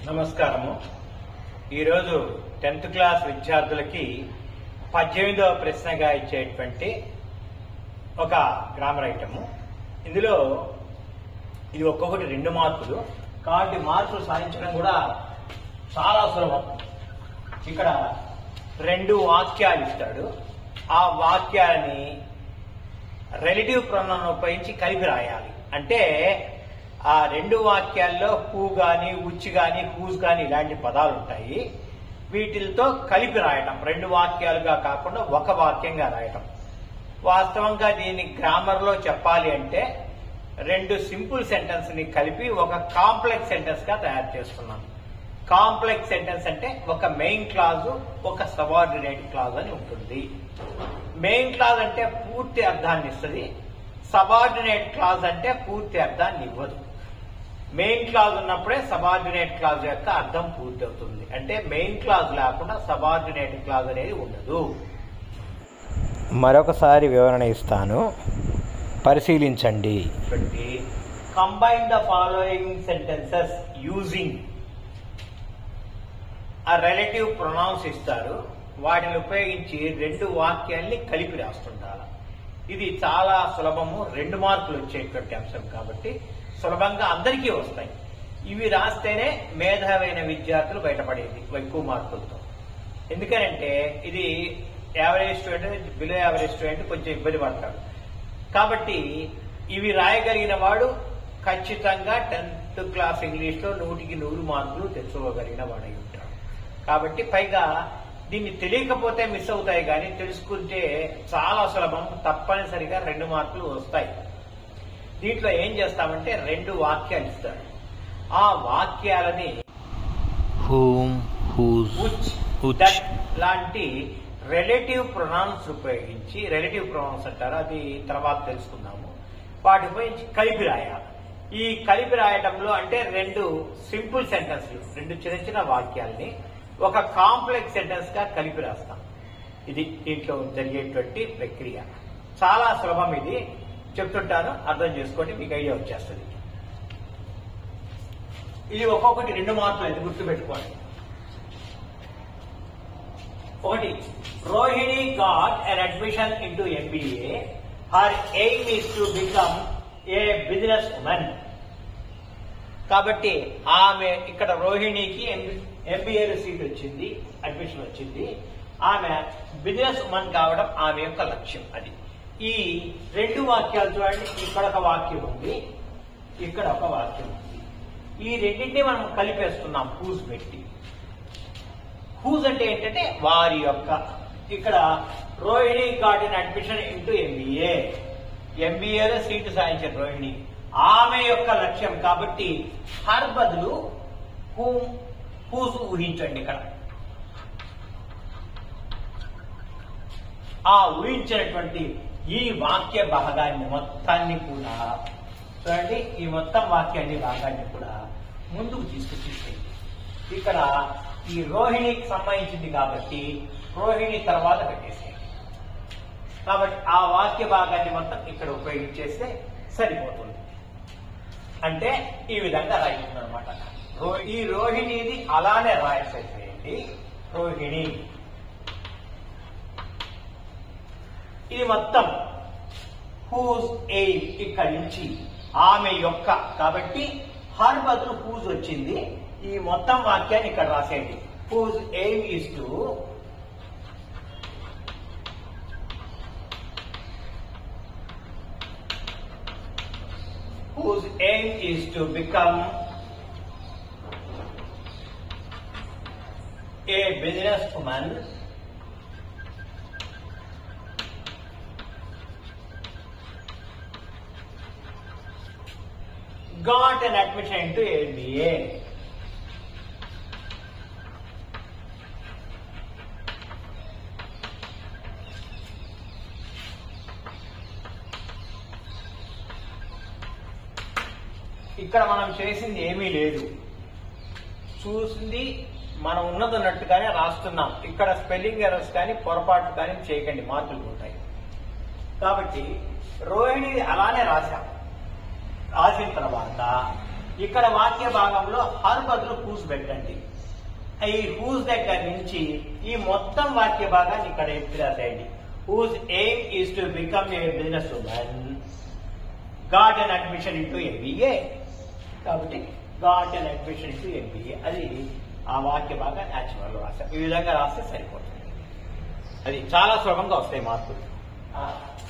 నమస్కారము. ఈరోజు 10th class విద్యార్థులకి 18వ ప్రశ్నగా ఇచ్చేటువంటి ఒక గ్రామర్ ఐటము. ఇందులో ఇది ఒక్కొక్కటి 2 మార్కులు కాబట్టి మార్కులు సాధించడం కూడా చాలా సులభం. ఇక్కడ 2 వాక్యాలు ఇస్తాడు. ఆ వాక్యాలని రిలేటివ్ ప్రొనౌన్ ఉపయోగించి కలిపి రాయాలి. అంటే ఆ 2 వాక్యాల్లో హూ గాని, ఉచ్ గాని, హూజ్ గాని ఇలాంటి పదాలు ఉంటాయి. వీటితో కలిపి రాయటం, 2 వాక్యాలుగా కాకుండా ఒక వాక్యంగా రాయటం. వాస్తవంగా దీన్ని గ్రామర్ లో చెప్పాలి అంటే 2 సింపుల్ సెంటెన్స్ ని కలిపి ఒక కాంప్లెక్స్ సెంటెన్స్ గా తయారు చేసుకున్నాం. కాంప్లెక్స్ సెంటెన్స్ అంటే ఒక మెయిన్ క్లాజు, ఒక సబార్డినేట్ క్లాజ్ అని ఉంటుంది. మెయిన్ క్లాజ్ అంటే పూర్తి అర్థాన్ని ఇస్తుంది. సబార్డినేట్ క్లాజ్ అంటే పూర్తి అర్థాన్ని ఇవ్వదు. మెయిన్ క్లాజ్ ఉన్నప్పుడే సబార్డినేట్ క్లాజ్ యొక్క అర్థం పూర్తి అవుతుంది. అంటే మెయిన్ క్లాజ్ లేకుండా సబార్డినేట్ క్లాజ్ అనేది ఉండదు. మరొకసారి వివరణ ఇస్తాను, పరిశీలించండి. Combine the following sentences using ఆ రిలేటివ్ ప్రొనౌన్స్ ఇస్తారు. వాటిని ఉపయోగించి 2 వాక్యాల్ని కలిపి రాస్తుంటారు. ఇది చాలా సులభము, 2 మార్కులు వచ్చేటువంటి అంశం కాబట్టి సులభంగా అందరికీ వస్తాయి. ఇవి రాస్తేనే మేధావైన విద్యార్థులు బయటపడేది ఎక్కువ మార్కులతో. ఎందుకనంటే ఇది average student, below average student కొంచెం ఇబ్బంది పడతాడు. కాబట్టి ఇవి రాయగలిగిన వాడు ఖచ్చితంగా 10th క్లాస్ ఇంగ్లీష్ లో 100కి 100 మార్కులు తెచ్చుకోగలిగిన వాడై ఉంటాడు. కాబట్టి పైగా దీన్ని తెలియకపోతే మిస్ అవుతాయి, కానీ తెలుసుకుంటే చాలా సులభం. తప్పనిసరిగా 2 మార్కులు వస్తాయి. దీంట్లో ఏం చేస్తామంటే 2 వాక్యాలు ఇస్తాడు. ఆ వాక్యాలని హూమ్, హూజ్, దట్ లాంటి రిలేటివ్ ప్రొనౌన్స్ ఉపయోగించి, రిలేటివ్ ప్రొనౌన్స్ అంటారు, అది తర్వాత తెలుసుకుందాము, వాటి ఉపయోగించి కలిపి రాయాలి. ఈ కలిపి రాయటంలో అంటే 2 సింపుల్ సెంటెన్స్లు, 2 చిన్న చిన్న వాక్యాలని ఒక కాంప్లెక్స్ సెంటెన్స్ గా కలిపి రాస్తాం. ఇది దీంట్లో జరిగేటువంటి ప్రక్రియ. చాలా సులభం. ఇది చెప్తుంటాను, అర్థం చేసుకోండి, మీకు ఐడియా వచ్చేస్తుంది. ఇది ఒక్కొక్కటి 2 మార్కులు అయితే గుర్తుపెట్టుకోండి. 1. Rohini got an admission into MBA. Her aim is to become a business woman. కాబట్టి ఆమె ఇక్కడ రోహిణికి MBA సీట్ వచ్చింది, అడ్మిషన్ వచ్చింది. ఆమె బిజినెస్ ఉమెన్ కావడం ఆమె యొక్క లక్ష్యం. అది ఈ 2 వాక్యాలు చూడండి. ఇక్కడ ఒక వాక్యం ఉంది, ఇక్కడ ఒక వాక్యం ఉంది. ఈ రెండింటినీ మనం కలిపేస్తున్నాం హూజ్ పెట్టి. హూజ్ అంటే ఏంటంటే వారి యొక్క. ఇక్కడ Rohini got an admission into ఎంబీఏలో సీటు సాధించిన రోహిణి ఆమె యొక్క లక్ష్యం. కాబట్టి హర్ బదులు హూజ్ ఊహించండి. ఇక్కడ ఆ ఊహించినటువంటి ఈ వాక్య భాగాన్ని మొత్తాన్ని కూడా చూడండి, ఈ మొత్తం వాక్యాన్ని భాగాన్ని కూడా ముందుకు తీసుకొచ్చేసేయండి. ఇక్కడ ఈ రోహిణికి సంబంధించింది కాబట్టి రోహిణి తర్వాత పెట్టేసేయండి. కాబట్టి ఆ వాక్య భాగాన్ని మొత్తం ఇక్కడ ఉపయోగించేస్తే సరిపోతుంది. అంటే ఈ విధంగా రాయించింది అనమాట. ఈ రోహిణిది అలానే రాసేసేయండి. రోహిణి ఇది మొత్తం హూజ్ ఎయిమ్, ఇక్కడి నుంచి ఆమె యొక్క. కాబట్టి హర్ బదులు హూజ్ వచ్చింది. ఈ మొత్తం వాక్యాన్ని ఇక్కడ రాసేయండి. Whose aim is to whose aim is to become a businesswoman got an admission into MBA. ఇక్కడ మనం చేసింది ఏమీ లేదు, చూసింది మనం ఉన్నదన్నట్టుగానే రాస్తున్నాం. ఇక్కడ స్పెల్లింగ్ ఎర్రర్స్ కానీ పొరపాటు కానీ చేయకండి, మార్కులు ఉంటాయి. కాబట్టి రోహిణి అలానే రాశాం. రాసిన తర్వాత ఇక్కడ వాక్య భాగంలో హర్ బదులు హూస్ పెట్టండి. ఈ హూస్ దగ్గర నుంచి ఈ మొత్తం వాక్య భాగాన్ని ఇక్కడ ఎత్తి రాసేయండి. Whose aim is to become a business woman, got an admission into MBA. కాబట్టి got an admission into MBA అది ఆ వాక్య భాగాన్ని యాక్చువల్ రాశారు. ఈ విధంగా రాస్తే సరిపోతుంది. అది చాలా సులభంగా వస్తాయి మార్కులు.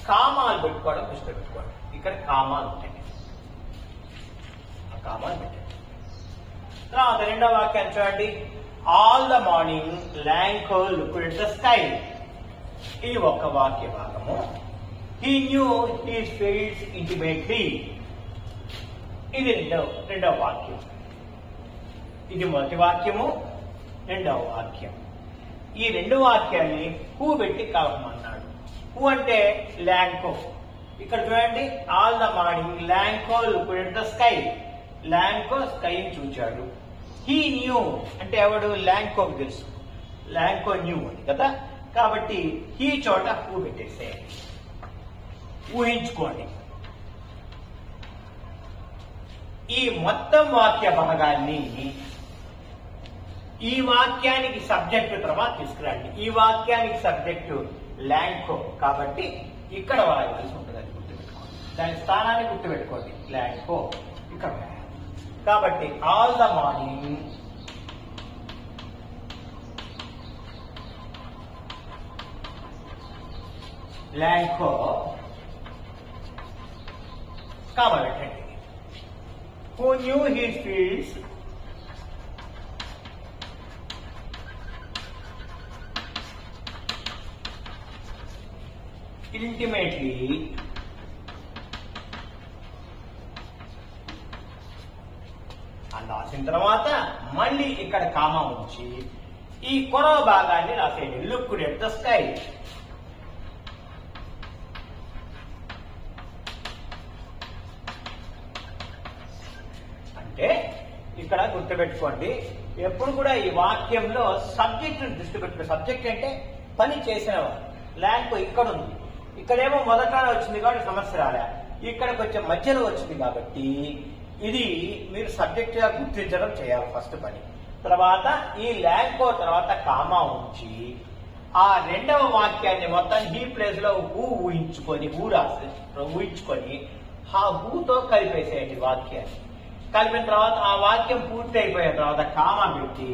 కామాలు పెట్టుకోవడం దృష్టి పెట్టుకోవడం. ఇక్కడ కామాలు ఉంటాయి, ఆ కామాలు పెట్టండి. తర్వాత రెండో వాక్యాన్ని చూడండి. All the morning Lanko looked at the sky. ఇది ఒక వాక్య భాగము. He knew his fields intimately. ఇది రెండవ వాక్యం. ఇది మొదటి వాక్యము, రెండవ వాక్యం. ఈ రెండు వాక్యాన్ని హూ పెట్టి కలపమన్నాడు. హూ అంటే ల్యాంకో. ఇక్కడ చూడండి, all the morning Lanko looked at the sky. Lanko స్కైని చూచాడు. హీ న్యూ అంటే ఎవడు? ల్యాంకోకి తెలుసు. ల్యాంకో న్యూ అని కదా. కాబట్టి హీ చోట హూ పెట్టేసేయండి. ఊహించుకోండి. ఈ మొత్తం వాక్య భాగాన్ని ఈ వాక్యానికి సబ్జెక్టు తర్వాత తీసుకురండి. ఈ వాక్యానికి సబ్జెక్టు ల్యాంకో కాబట్టి ఇక్కడ వాయవలసి ఉంటుంది. అది గుర్తుపెట్టుకోండి. దాని స్థానాన్ని గుర్తుపెట్టుకోండి. ల్యాంకో ఇక్కడ కాబట్టి all the morning Lanko comma పెట్టండి. Who knew his fields intimately అని రాసిన తర్వాత మళ్ళీ ఇక్కడ కామా ఉంచి ఈ కొరవ భాగాన్ని రాసేయండి. Looked at the sky. అంటే ఇక్కడ గుర్తుపెట్టుకోండి, ఎప్పుడు కూడా ఈ వాక్యంలో సబ్జెక్ట్ దృష్టి పెట్టుకో. సబ్జెక్ట్ అంటే పని చేసినవారు. ల్యాంక్ ఇక్కడ ఉంది, ఇక్కడేమో మొదట వచ్చింది కాబట్టి సమస్య రాలే. ఇక్కడ కొంచెం మధ్యలో వచ్చింది కాబట్టి ఇది మీరు సబ్జెక్ట్ గా గుర్తించడం చేయాలి ఫస్ట్ పని. తర్వాత ఈ ల్యాంకో తర్వాత కామా ఉంచి ఆ రెండవ వాక్యాన్ని మొత్తం హీ ప్లేస్ లో హూ ఊహించుకొని ఊహించుకొని ఆ హూతో కలిపేసేయండి వాక్యాన్ని. కలిపిన తర్వాత ఆ వాక్యం పూర్తి అయిపోయిన తర్వాత కామా పెట్టి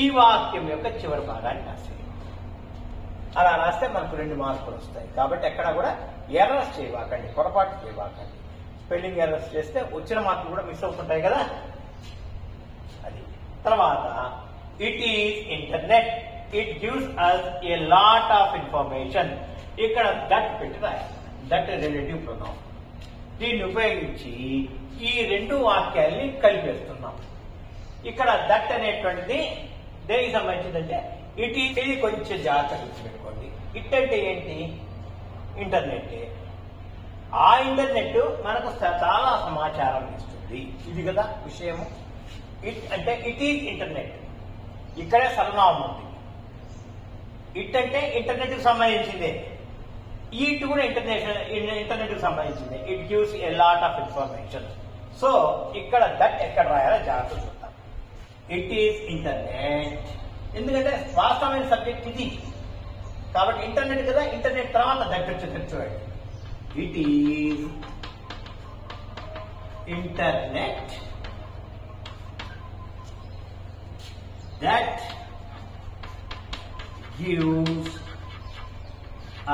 ఈ వాక్యం యొక్క చివరి భాగాన్ని రాసేయండి. అలా రాస్తే మనకు 2 మార్కులు వస్తాయి. కాబట్టి ఎక్కడ కూడా ఎర్రర్స్ చేయవాకండి, పొరపాటు చేయవాకండి. స్పెల్లింగ్ ఎర్రర్స్ చేస్తే వచ్చిన మార్కులు కూడా మిస్ అవుతుంటాయి కదా. అది తర్వాత it is internet. It gives us a lot of information. ఇక్కడ దట్ పెట్టి రాయాలి. That relative pronoun. దీన్ని ఉపయోగించి ఈ 2 వాక్యాల్ని కలిపేస్తున్నాం. ఇక్కడ దట్ అనేటువంటిది దేనికి సంబంధించిందంటే ఇట్ ఈస్. ఇది కొంచెం జాగ్రత్త గుర్తుపెట్టుకోండి. ఇట్ అంటే ఏంటి? ఇంటర్నెట్. ఆ ఇంటర్నెట్ మనకు చాలా సమాచారం ఇస్తుంది. ఇది కదా విషయము. ఇట్ అంటే ఇట్ ఈజ్ ఇంటర్నెట్. ఇక్కడే సర్వనామం ఉంది. ఇట్ అంటే ఇంటర్నెట్ కి సంబంధించిందే. ఇట్ కూడా ఇంటర్నెట్ కి సంబంధించింది. It gives a lot of information. So ఇక్కడ దట్ ఎక్కడ రాయాలో జాగ్రత్త చూద్దాం. It is internet. ఎందుకంటే వాస్తవమైన సబ్జెక్ట్ ఇది కాబట్టి ఇంటర్నెట్ కదా. ఇంటర్నెట్ తర్వాత దట్ వచ్చి చూడండి. It is internet that gives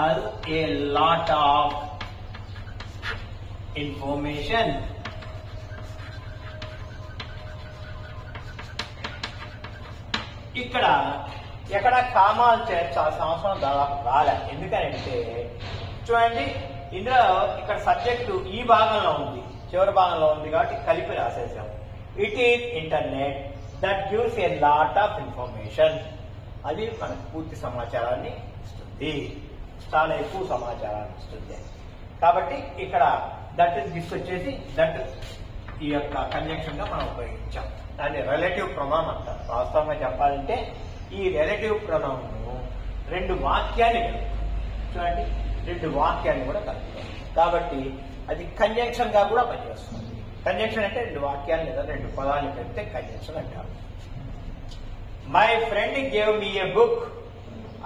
us a lot of information. ఇక్కడ ఎక్కడ కామాలు చేర్చాల్సిన అవసరం దాదాపు రాలే. ఎందుకంటే చూడండి, ఇందులో ఇక్కడ సబ్జెక్టు ఈ భాగంలో ఉంది, చివరి భాగంలో ఉంది కాబట్టి కలిపి రాసేసాం. It is internet that gives a lot of information. అది మనకు పూర్తి సమాచారాన్ని ఇస్తుంది, చాలా ఎక్కువ సమాచారాన్ని ఇస్తుంది. కాబట్టి ఇక్కడ దట్ తీసుకొచ్చేసి దట్ ఈ యొక్క కంజంక్షన్ గా మనం ఉపయోగించాం. దాన్ని రిలేటివ్ ప్రొనౌన్ అంటారు. వాస్తవంగా చెప్పాలంటే ఈ రిలేటివ్ ప్రొనౌన్ 2 వాక్యాన్ని చూడండి, 2 వాక్యాన్ని కూడా కలుపుతాం. కాబట్టి అది కంజంక్షన్ గా కూడా పనిచేస్తుంది. కంజంక్షన్ అంటే రెండు వాక్యాలు లేదా రెండు పదాలు కలిపితే కంజంక్షన్ అంటారు. My friend gave me a book,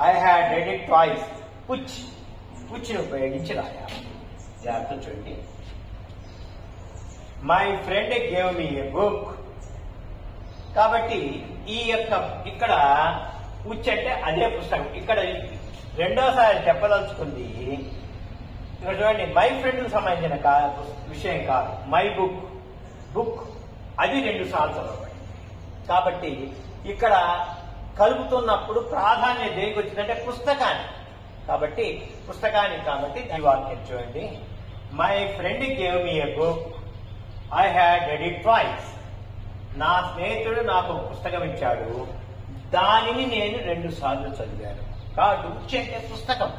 I had read it twice. పుచ్ని ఉపయోగించి రాయాలి. జాగ్రత్త చూడండి. My friend gave me a book. కాబట్టి ఈ యొక్క ఇక్కడ పుచ్ అంటే అదే పుస్తకం. ఇక్కడ రెండోసారి చెప్పదలుచుకుంది ఇక్కడ చూడండి, మై ఫ్రెండ్కి సంబంధించిన విషయం కాదు, మై బుక్ అది 2 సార్లు చదవండి. కాబట్టి ఇక్కడ కలుపుతున్నప్పుడు ప్రాధాన్యత దేనికి వచ్చిందంటే పుస్తకాన్ని. కాబట్టి పుస్తకానికి కాబట్టి ఈ వాక్యం చూడండి, my friend gave me a book, I had read it twice. నా స్నేహితుడు నాకు పుస్తకం ఇచ్చాడు, దానిని నేను 2 సార్లు చదివాను. కాబట్టి ఉచ్ అంటే పుస్తకం,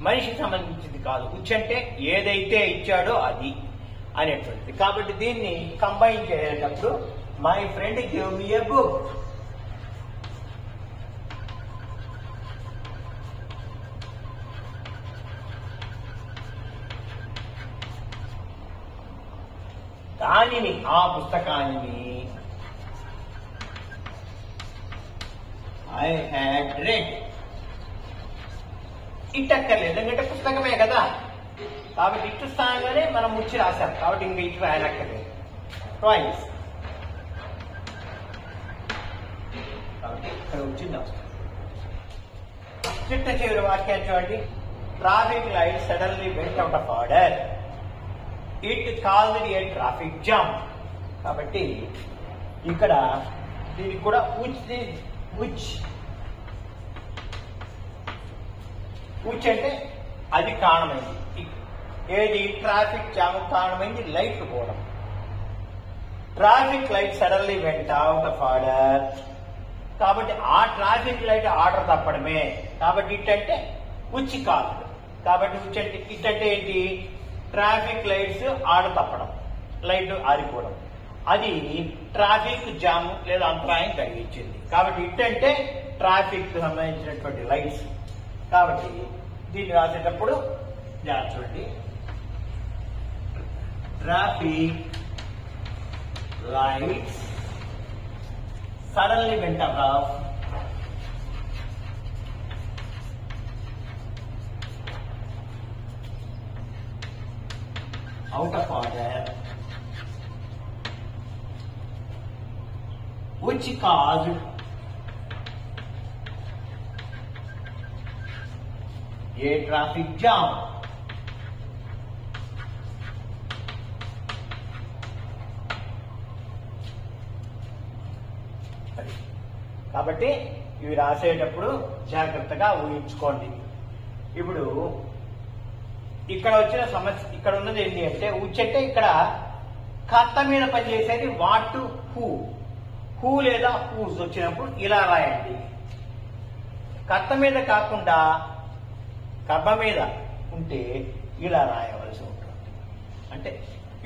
మనిషికి సంబంధించింది కాదు. ఉచ్ అంటే ఏదైతే ఇచ్చాడో అది అనేటువంటిది. కాబట్టి దీన్ని కంబైన్ చేసేటప్పుడు my friend give me a book. దానిని ఆ పుస్తకాన్ని ఐ హ్యాడ్ రెడ్. ఇట్ అక్కర్లేదు, ఎందుకంటే పుస్తకమే కదా. కాబట్టి ఇటు స్థానంలోనే మనం ముచ్చి రాశాం. కాబట్టి ఇంకా ఇటు రాయనక్కర్లేదు. ట్వైస్. కాబట్టి ఇక్కడ వచ్చింది అవసరం. చిట్ట చివరి వాక్యాన్ని చూడండి, traffic light suddenly went out of order, it called a traffic jam. కాబట్టి ఇక్కడ దీనికి కూడా ఉచ్ అంటే అది కారణమైంది. ఏది ట్రాఫిక్ జామ్ కారణమైంది లైట్ పోవడం. Traffic light suddenly went out of order. కాబట్టి ఆ ట్రాఫిక్ లైట్ ఆర్డర్ తప్పడమే. కాబట్టి ఇట్ అంటే ఉచ్ కాదు. కాబట్టి ఉచ్ అంటే ఇట్ అంటే ఏంటి, ట్రాఫిక్ లైట్స్ ఆర్డర్ తప్పడం, లైట్ ఆరిపోవడం, అది ట్రాఫిక్ జామ్ లేదా అంతరాయం కలిగించింది. కాబట్టి ఇట్ అంటే ట్రాఫిక్ సంబంధించినటువంటి లైట్స్. కాబట్టి దీన్ని రాసేటప్పుడు చూడండి, traffic lights suddenly vent out of order, which caused a traffic jam. కాబట్టి ఇవి రాసేటప్పుడు జాగ్రత్తగా ఊహించుకోండి. ఇప్పుడు ఇక్కడ వచ్చిన సమస్య, ఇక్కడ ఉన్నది ఏంటి అంటే ఉచ్ అంటే ఇక్కడ కర్త మీద పనిచేసేది వాట్, హూ లేదా హూస్ వచ్చినప్పుడు ఇలా రాయండి. కర్త మీద కాకుండా కర్మ మీద ఉంటే ఇలా రాయవలసి ఉంటుంది. అంటే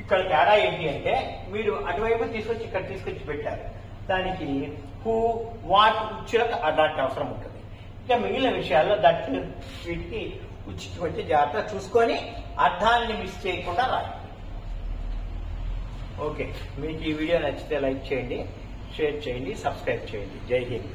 ఇక్కడ తేడా ఏంటి అంటే మీరు అటువైపు తీసుకొచ్చి ఇక్కడ తీసుకొచ్చి పెట్టారు, దానికి హూ వాట్ ఉచ్చులకు అలాంటి అవసరం ఉంటుంది. ఇంకా మిగిలిన విషయాల్లో వీటికి ఉచికి వచ్చి జాగ్రత్త చూసుకొని అర్థాన్ని మిస్ చేయకుండా రాయండి. ఓకే, మీకు ఈ వీడియో నచ్చితే లైక్ చేయండి, షేర్ చేయండి, సబ్స్క్రైబ్ చేయండి. జై హింద్.